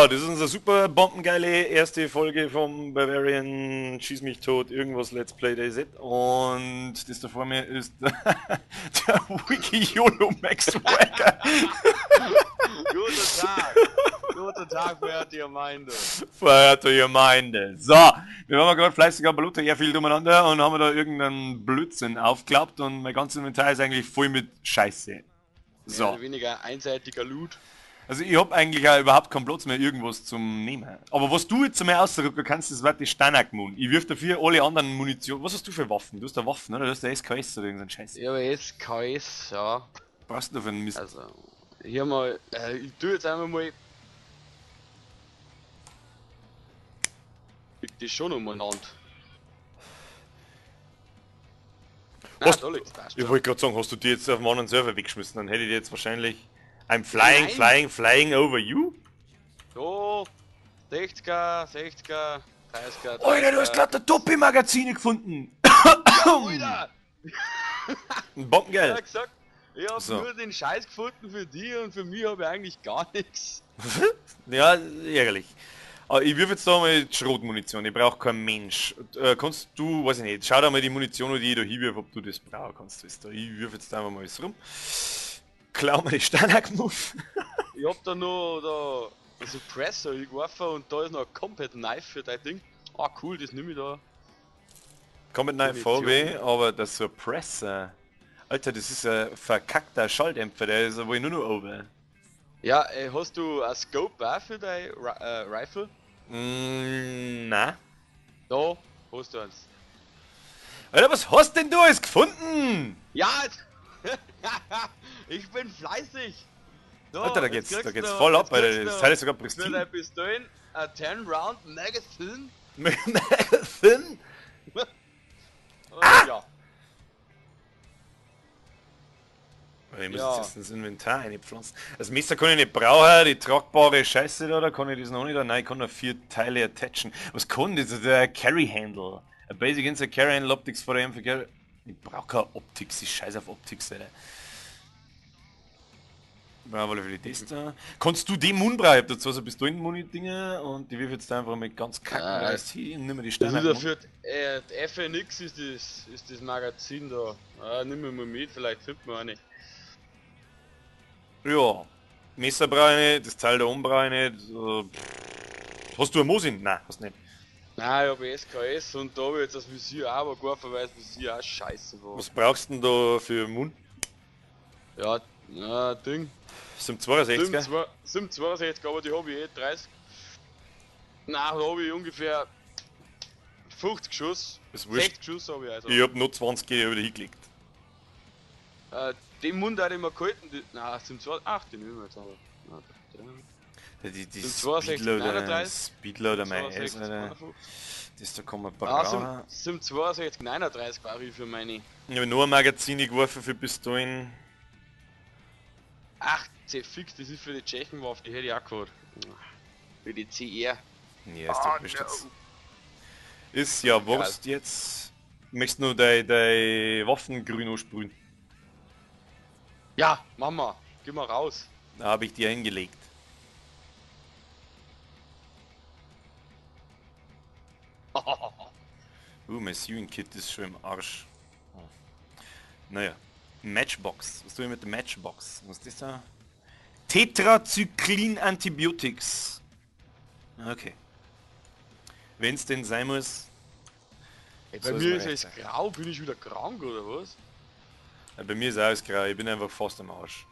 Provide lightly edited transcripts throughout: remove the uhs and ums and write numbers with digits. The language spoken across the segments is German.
das ist unsere super bombengeile erste Folge vom Bavarian Schieß mich tot, irgendwas Let's Play DayZ. Und das da vor mir ist der Wiki YOLO Max Swagger. Guten Tag! Guten Tag, verehrte Gemeinde! Verehrte Gemeinde. So, wir waren gerade fleißig am Blut, ja viel umeinander und haben da irgendeinen Blödsinn aufgeklappt und mein ganzes Inventar ist eigentlich voll mit Scheiße. Mehr So. oder weniger einseitiger Loot. Also ich hab eigentlich auch überhaupt keinen Platz mehr irgendwas zum Nehmen. Aber was du jetzt einmal ausdrücken kannst, das wird die Steinakmun. Ich wirf dafür alle anderen Munition. Was hast du für Waffen? Du hast da Waffen, oder? Du hast da SKS oder irgendein Scheiß. Ja, aber SKS, ja. Brauchst du für einen Mist? Also, hier mal, ich tue jetzt einmal mal. Liegt das schon umeinander? Was? Da liegt's, passt Ich schon. wollte gerade sagen, hast du die jetzt auf einen anderen Server weggeschmissen? Dann hätte ich die jetzt wahrscheinlich... I'm Nein. flying over you? Da, 60er, 60er, 30er, Alter, du hast 30er. gerade der Topi-Magazine gefunden! Ja, Alter! Ein Bombengeil! Ja, gesagt, ich hab So. nur den Scheiß gefunden für die und für mich habe ich eigentlich gar nichts. Ja, ärgerlich. Aber ich wirf jetzt da mal Schrotmunition, ich brauche kein Mensch. Kannst du, weiß ich nicht, schau da mal die Munition, die ich da hinwirf, ob du das brauchen kannst. Weißt du. Ich wirf jetzt einfach mal alles rum. Klau mir die Steinhackmuff. Ich hab da noch da einen Suppressor geworfen und da ist noch ein Combat Knife für dein Ding. Ah cool, das nehme ich da. Combat Knife Munition. VW, aber der Suppressor. Alter, das ist ein verkackter Schalldämpfer, der ist wohl nur noch oben. Ja, hast du ein Scope auch für dein Rifle? Na. Da hast du eins. Alter, was hast denn du alles gefunden? Ja, jetzt- ich bin fleißig. So, Alter, da jetzt geht's kriegst du- voll ab, jetzt Alter. kriegst Das du Teil ist sogar für pristine. deine Pistolen ein 10 Round Magazine. Magazine? Ja. Ich muss Ja. jetzt ins Inventar einpflanzen. Das Messer kann ich nicht brauchen, die tragbare Scheiße da kann ich das noch nicht. Nein, ich kann noch 4 Teile attachen. Was kann das? Der Carry Handle. A Basic Insert Carry Handle Optics for the Carry. Ich brauche keine Optics, ich scheiße auf Optics, Alter. Bravo für die das da. Kannst du den Mundbrei, ich hab dazu so Pistolen-Muni-Dinger und die wirf jetzt einfach mit ganz kacken Reis hin und nimm mir die Das Steine. ist ja für die FNX ist das Magazin da. Nimm mir mal mit, vielleicht findet man eine. Ja. Messer brauche ich nicht, das Teil da oben brauche ich nicht. Hast du ein Mosin? Nein, hast nicht. Nein, ich habe SKS und da habe ich jetzt das Visier auch, aber geworfen, weil das Visier auch scheiße war. Was brauchst du denn da für Mund? Ja, Ding. Sind 62, gell? 62, aber die habe ich 30. Nein, da habe ich ungefähr 50 Schuss. Ist wurscht. 60 Schuss habe ich also. Ich hab noch 20 wieder hingelegt. Den Mund hat ich mir gehalten. Nein, sind 2. Ach, den nehmen wir jetzt aber. Die Sind 62, Speedloader, 39? Speedloader, mein 62, Alter. 52. Das da kann man Ah, brauchen. sind 62, 39 war ich für meine. Ich habe nur ein Magazin geworfen für Pistolen. Ach, fix, das ist für die Tschechenwaffe, die hätte ich auch gehabt. Für die CR. Ja, ist doch wurscht jetzt. Ist ja Wurst jetzt. Möchtest du deine Waffen grün ansprühen? Ja, Mama, geh mal raus. Da habe ich dir hingelegt. Mein Sewing-Kit ist schon im Arsch. Naja. Matchbox. Was tue ich mit der Matchbox? Was ist das da? Tetrazyklin Antibiotics. Okay. Wenn es denn sein muss. Ey, bei soll's mir mal ist recht es sein. grau, bin ich wieder krank oder was? Ja, bei mir ist alles grau, ich bin einfach fast am Arsch.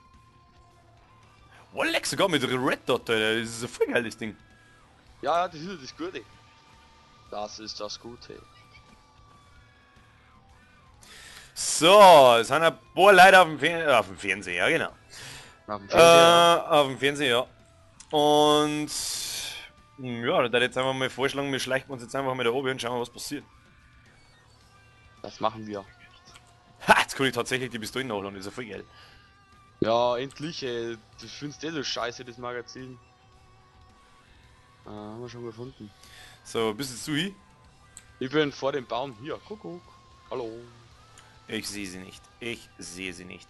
Oh, leck, sogar mit Red Dot, Alter. Das ist ein voll geiles Ding. Ja, das ist ja das Gute. Das ist das Gute. So, es sind ein paar Leute auf dem Fernseher, ja genau. Auf dem Fernseher. Auf dem Fernseher, ja. Und ja, da würde ich jetzt einfach mal vorschlagen, wir schleichen uns jetzt einfach mal da oben und schauen, was passiert. Das machen wir. Ha, jetzt kann ich tatsächlich die Pistolen nachladen, das ist ja voll geil. Ja, endlich, ey. Du findest so scheiße, das Magazin. Haben wir schon gefunden. So, bist jetzt du hier? Ich bin vor dem Baum. Hier, Kuckuck. Hallo. Ich sehe sie nicht. Ich sehe sie nicht.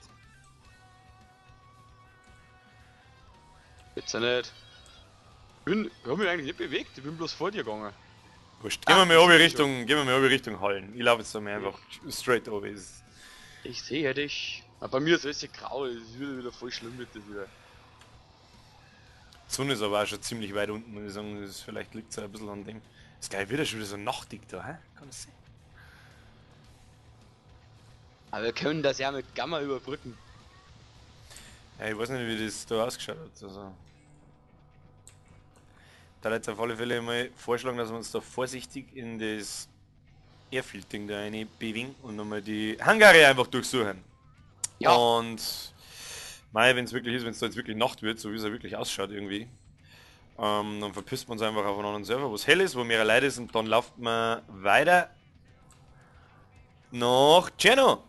Jetzt ja nicht. Ich hab mich eigentlich nicht bewegt, ich bin bloß vor dir gegangen. Wurscht. Ah, Gehen wir mal Richtung Hallen. Ich laufe jetzt da mal einfach straight over. Ich sehe dich. Aber bei mir ist alles grau, es ist wieder voll schlimm mit das wieder. Die Sonne ist aber auch schon ziemlich weit unten, muss ich sagen. Vielleicht liegt es ein bisschen an dem. Ist gleich wieder schon wieder so nachtig da, hä? Kann das sein? Aber wir können das ja mit Gamma überbrücken. Ja, ich weiß nicht, wie das da ausgeschaut hat. Also. Da jetzt auf alle Fälle mal vorschlagen, dass wir uns da vorsichtig in das Airfield-Ding da rein bewegen und nochmal die Hangare einfach durchsuchen. Ja. Und mei, wenn es wirklich ist, wenn es da jetzt wirklich Nacht wird, so wie es ja wirklich ausschaut irgendwie, dann verpisst man uns einfach auf einen anderen Server, wo es hell ist, wo mehrere Leute ist und dann läuft man weiter nach Geno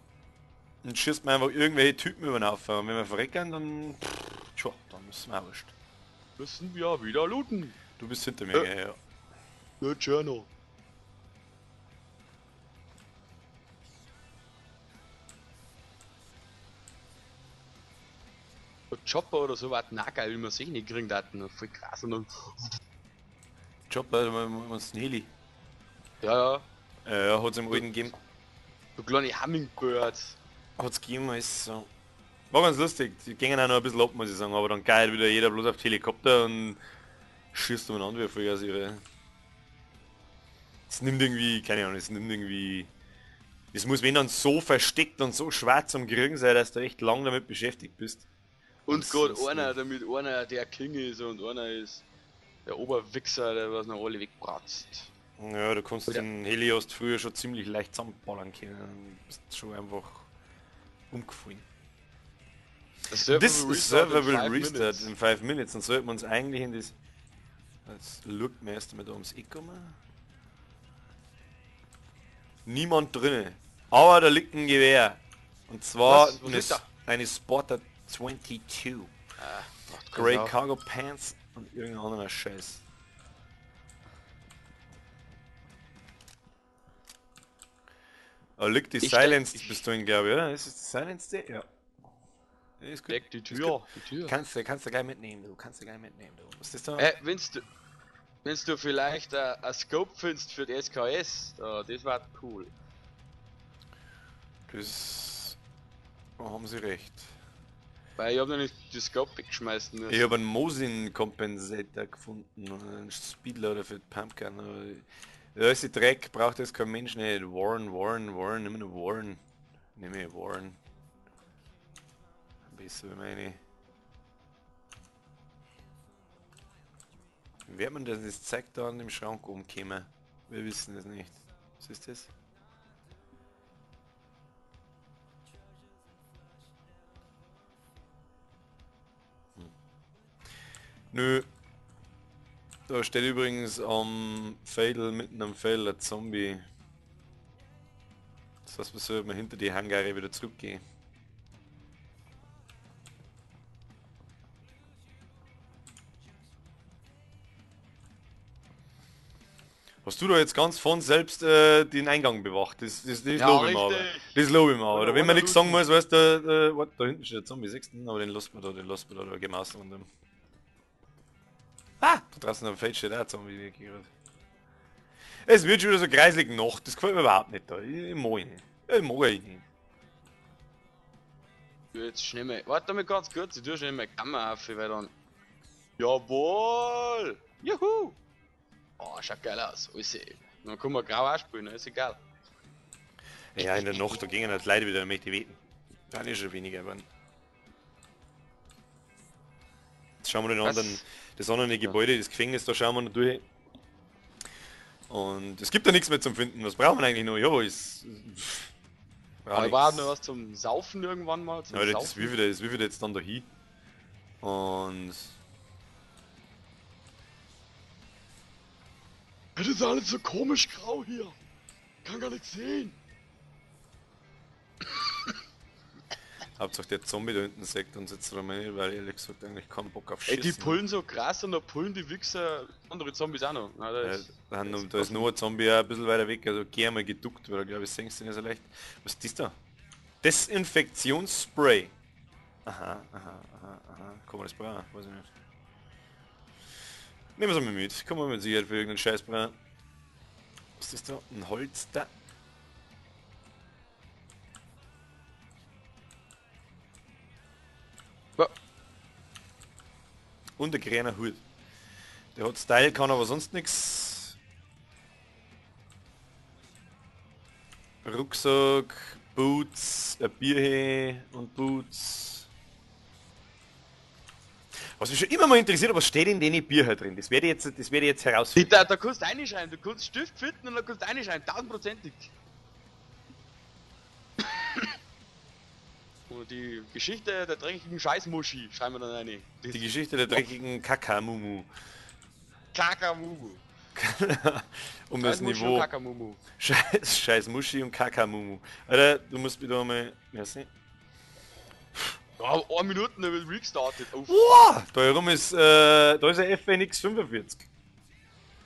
und schießt man einfach irgendwelche Typen über den Haufen. Und wenn wir verrecken, dann tja, dann müssen wir auch wurscht. Müssen wir wieder looten. Du bist hinter mir, ja. Der Journal. Der Chopper oder so war na geil, wie man sich nicht kriegen hatten. Voll krass und dann. Job, man ist ein Heli. Ja, Ja, hat es im alten gegeben. so kleine Hummingbirds. Hat es gegeben, ist so. War ganz lustig, die gingen auch noch ein bisschen ab, muss ich sagen, aber dann geil wieder jeder bloß auf den Helikopter und schießt umeinander voll aus ihre. Es nimmt irgendwie, keine Ahnung, es nimmt irgendwie. Es muss wenn dann so versteckt und so schwarz am Kriegen sein, dass du echt lang damit beschäftigt bist. Und gerade sonst einer, damit einer der King ist und einer ist der Oberwichser, der was noch alle wegkratzt. Ja, du kannst Oder- den Helios früher schon ziemlich leicht zusammenballern können. Du bist schon einfach umgefallen. Der Server This will server will in 5 restart minutes. in 5 minutes. Dann sollten wir uns eigentlich in das. Jetzt schaut mir erst mal da ums Eck kommen. Niemand drinnen. Aber da liegt ein Gewehr. Und zwar Was liegt da? eine Spotter 22. Macht Grey keinen Sau. Cargo Pants und irgendein anderer Scheiß. Da liegt die Ich Silenced denk- Pistolen, glaube ich, oder? Ist es die Silenced? Ja. Ja, ist gut. Deck die Ist Tür, gut. die Tür. Kannst du gleich mitnehmen, du. Kannst du gleich mitnehmen, du. Was ist das da? Wenn's du vielleicht ein Scope findest für die SKS, das war cool. Das... Da haben sie recht. Weil ich hab noch nicht die Scope weggeschmeißen müssen. Ich habe einen Mosin Compensator gefunden und einen Speedloader für die Pumpgun. Aber der ist Dreck, braucht das kein Mensch nicht. Warren, nimm eine Warren. Nimm eine Warren. Besser wie meine. Wie wird man das zeigt da an dem Schrank umkommen? Wir wissen das nicht. Was ist das? Nö. Da steht übrigens am Fatal, mitten am Fatal, ein Zombie. Das heißt, wir sollten hinter die Hangare wieder zurückgehen. Hast du da jetzt ganz von selbst den Eingang bewacht? Das Ja, lobe ich mir aber. richtig. Das lobe ich mir aber. Oder Wenn man nichts sagen looten. muss, weißt du, warte, da hinten steht der Zombie 6. Aber den lassen wir da gehen wir aus und ah! Da draußen am Feld steht auch ein Zombie, wie ich gerade. Es wird schon wieder so kreislig Nacht, das gefällt mir überhaupt nicht da. Ich mag ihn nicht. Ich mag ihn nicht. Jetzt schnell mal. Warte mal ganz kurz, ich tue schnell mal Kamera auf, weil dann. Jawohl! Juhu! Oh, schaut geil aus, alles. Dann kann man grau auch spielen, ist egal. Ja, in der Nacht, da gingen halt Leute wieder mit die Weten. Dann ist schon weniger geworden. Jetzt schauen wir den Was? anderen, das andere Gebäude, das Gefängnis, da schauen wir noch durch. Und es gibt da nichts mehr zum Finden. Was brauchen wir eigentlich noch? Ja, ist... Aber ich war noch was zum Saufen irgendwann mal. Zum Ja, das Saufen. ist wie viel jetzt dann da hin. Und... Das ist alles so komisch grau hier. Kann gar nichts sehen. Hauptsache der Zombie da hinten sagt uns jetzt mal nicht, weil ehrlich gesagt eigentlich keinen Bock auf Ey, Schießen. die pullen so krass und da pullen die Wichser andere Zombies auch noch. Na, Da ist noch ein Zombie auch ein bisschen weiter weg, also geh einmal geduckt, weil glaube ich senkst du nicht so leicht. Was ist das da? Desinfektionsspray. Aha. Kann man das brauchen? Weiß ich nicht. Nehmen wir es mal mit. Kommen wir mit Sicherheit für irgendeinen Scheiß brauchen. Was ist das da? Ein Holz da. Ja. Und ein grüner Hut. Der hat Style, kann aber sonst nichts. Rucksack, Boots, ein Bierhe und Boots. Was mich schon immer mal interessiert, was steht in den Bierhe drin? Das werde ich jetzt herausfinden. Da kannst du reinschreiben, du kannst Stift finden und dann kannst du reinschreiben, 1000%ig. Und die Geschichte der dreckigen Scheißmuschi schreiben wir dann rein. Die Geschichte der dreckigen Kakamumu. Kakamumu. Um das Scheißmuschi Niveau. und Kakamumu. Scheiß Muschi und Kakamumu. Alter, du musst wieder mal... Merci. Ja, 1 Minute, dann wird restartet. Uff. Wow, da herum ist, da ist ein FNX 45.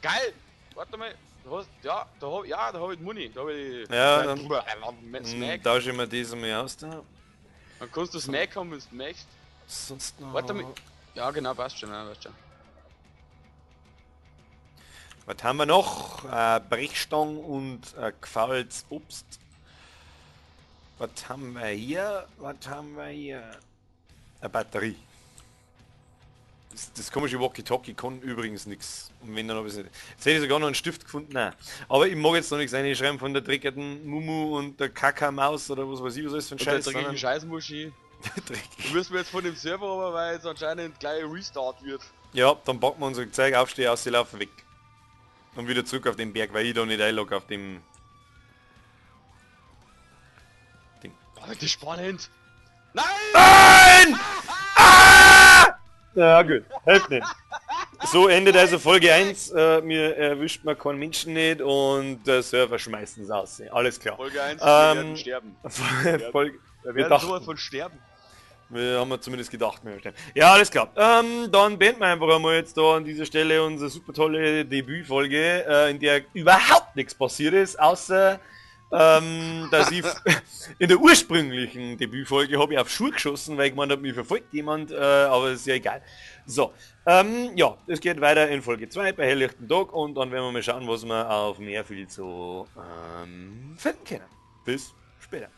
Geil! Warte mal. Du hast, ja, da hab ich Money. Da hab ich... Ja, dann Smack. tausche ich mir das einmal aus da. Dann kannst du Smack haben, wenn du möchtest. Sonst noch... Warte mal. Ja, genau, passt schon, ja, passt schon. Was haben wir noch? Brechstangen und gefaultes Obst. Was haben wir hier? Was haben wir hier? Eine Batterie. Das komische Walkie-Talkie kann übrigens nichts. Und wenn dann habe ich nicht. Jetzt hätte ich sogar noch einen Stift gefunden. Nein. Aber ich mag jetzt noch nichts reinschreiben von der dreckigen Mumu und der Kakamaus oder was weiß ich, was ist für ein Und der Scheiß. dreckige Scheißmuschi. Du wirst mir jetzt von dem Server aber, weil es anscheinend gleich Restart wird. Ja, dann packen wir unser Zeug auf, steh aus, sie laufen weg. Und wieder zurück auf den Berg, weil ich da nicht einlogge auf dem... Ding. Boah, das ist spannend. Nein! Nein! Ah! Ja gut, hilft nicht. So endet also Folge 1. Mir erwischt man keinen Menschen nicht und der Server schmeißt uns aus. Alles klar. Folge 1, wir werden sterben. Folge, Wir wir werden dachten, sowas von sterben. wir haben wir zumindest gedacht. Wir werden. Ja, alles klar. Dann beenden wir einfach einmal jetzt da an dieser Stelle unsere super tolle Debütfolge, in der überhaupt nichts passiert ist, außer dass ich in der ursprünglichen Debütfolge habe ich auf Schuhe geschossen, weil ich gemeint habe, mir verfolgt jemand, aber ist ja egal. So, ja, es geht weiter in Folge 2 bei helllichten Tag und dann werden wir mal schauen, was wir auf Meerfield so finden können. Bis später.